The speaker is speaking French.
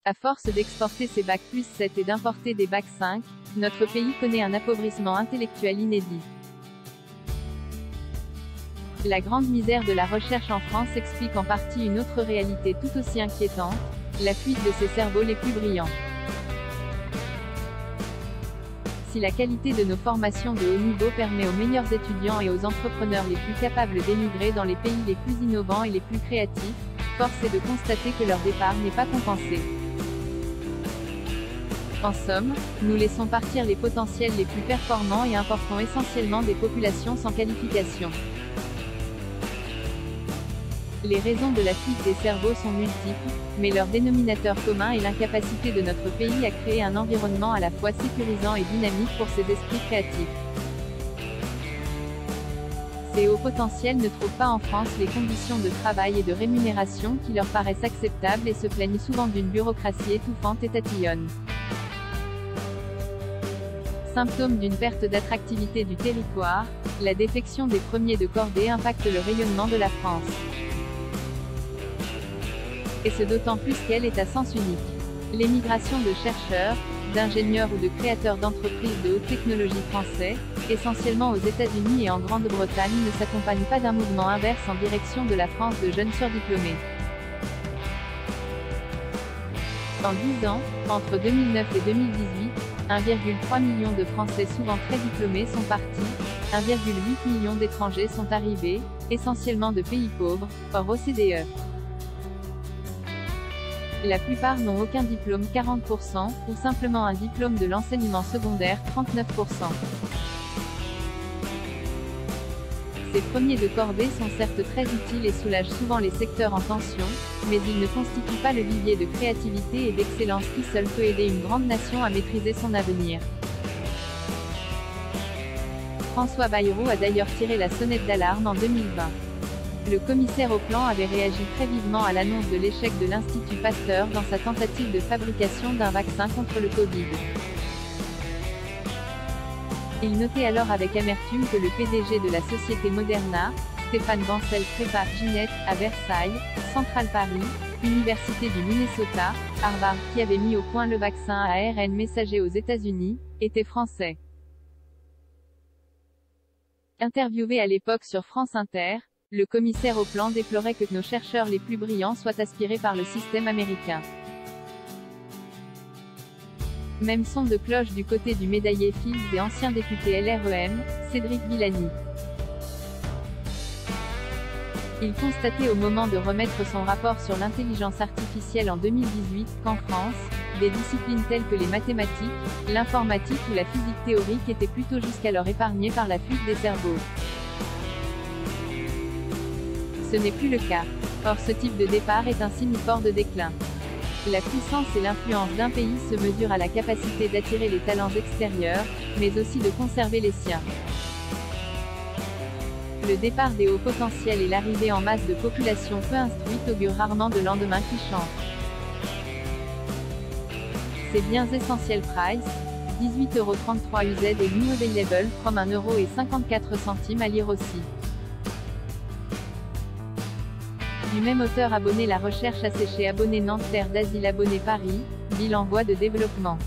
À force d'exporter ses bacs plus 7 et d'importer des bacs 5, notre pays connaît un appauvrissement intellectuel inédit. La grande misère de la recherche en France explique en partie une autre réalité tout aussi inquiétante, la fuite de ses cerveaux les plus brillants. Si la qualité de nos formations de haut niveau permet aux meilleurs étudiants et aux entrepreneurs les plus capables d'émigrer dans les pays les plus innovants et les plus créatifs, force est de constater que leur départ n'est pas compensé. En somme, nous laissons partir les potentiels les plus performants et importons essentiellement des populations sans qualification. Les raisons de la fuite des cerveaux sont multiples, mais leur dénominateur commun est l'incapacité de notre pays à créer un environnement à la fois sécurisant et dynamique pour ses esprits créatifs. Ces hauts potentiels ne trouvent pas en France les conditions de travail et de rémunération qui leur paraissent acceptables et se plaignent souvent d'une bureaucratie étouffante et tatillonne. Symptôme d'une perte d'attractivité du territoire, la défection des premiers de cordée impacte le rayonnement de la France. Et ce d'autant plus qu'elle est à sens unique. L'émigration de chercheurs, d'ingénieurs ou de créateurs d'entreprises de haute technologie français, essentiellement aux États-Unis et en Grande-Bretagne, ne s'accompagne pas d'un mouvement inverse en direction de la France de jeunes surdiplômés. En 10 ans, entre 2009 et 2018, 1,3 million de Français souvent très diplômés sont partis, 1,8 million d'étrangers sont arrivés, essentiellement de pays pauvres, hors OCDE. La plupart n'ont aucun diplôme 40%, ou simplement un diplôme de l'enseignement secondaire 39%. Ces premiers de cordée sont certes très utiles et soulagent souvent les secteurs en tension, mais ils ne constituent pas le vivier de créativité et d'excellence qui seul peut aider une grande nation à maîtriser son avenir. François Bayrou a d'ailleurs tiré la sonnette d'alarme en 2020. Le commissaire au plan avait réagi très vivement à l'annonce de l'échec de l'Institut Pasteur dans sa tentative de fabrication d'un vaccin contre le Covid. Il notait alors avec amertume que le PDG de la société Moderna, Stéphane Bancel, prépare Ginette, à Versailles, Central Paris, Université du Minnesota, Harvard, qui avait mis au point le vaccin à ARN messager aux États-Unis, était français. Interviewé à l'époque sur France Inter, le commissaire au plan déplorait que nos chercheurs les plus brillants soient aspirés par le système américain. Même son de cloche du côté du médaillé Fields et ancien député LREM, Cédric Villani. Il constatait au moment de remettre son rapport sur l'intelligence artificielle en 2018, qu'en France, des disciplines telles que les mathématiques, l'informatique ou la physique théorique étaient plutôt jusqu'alors épargnées par la fuite des cerveaux. Ce n'est plus le cas. Or ce type de départ est un signe fort de déclin. La puissance et l'influence d'un pays se mesurent à la capacité d'attirer les talents extérieurs, mais aussi de conserver les siens. Le départ des hauts potentiels et l'arrivée en masse de populations peu instruites augurent rarement de lendemain qui chantent. Ces biens essentiels price, 18,33 € UZ et new available from 1,54 € à lire aussi. Du même auteur abonné La recherche asséchée abonné Nantes Terre d'Asile abonné Paris, ville en voie de développement.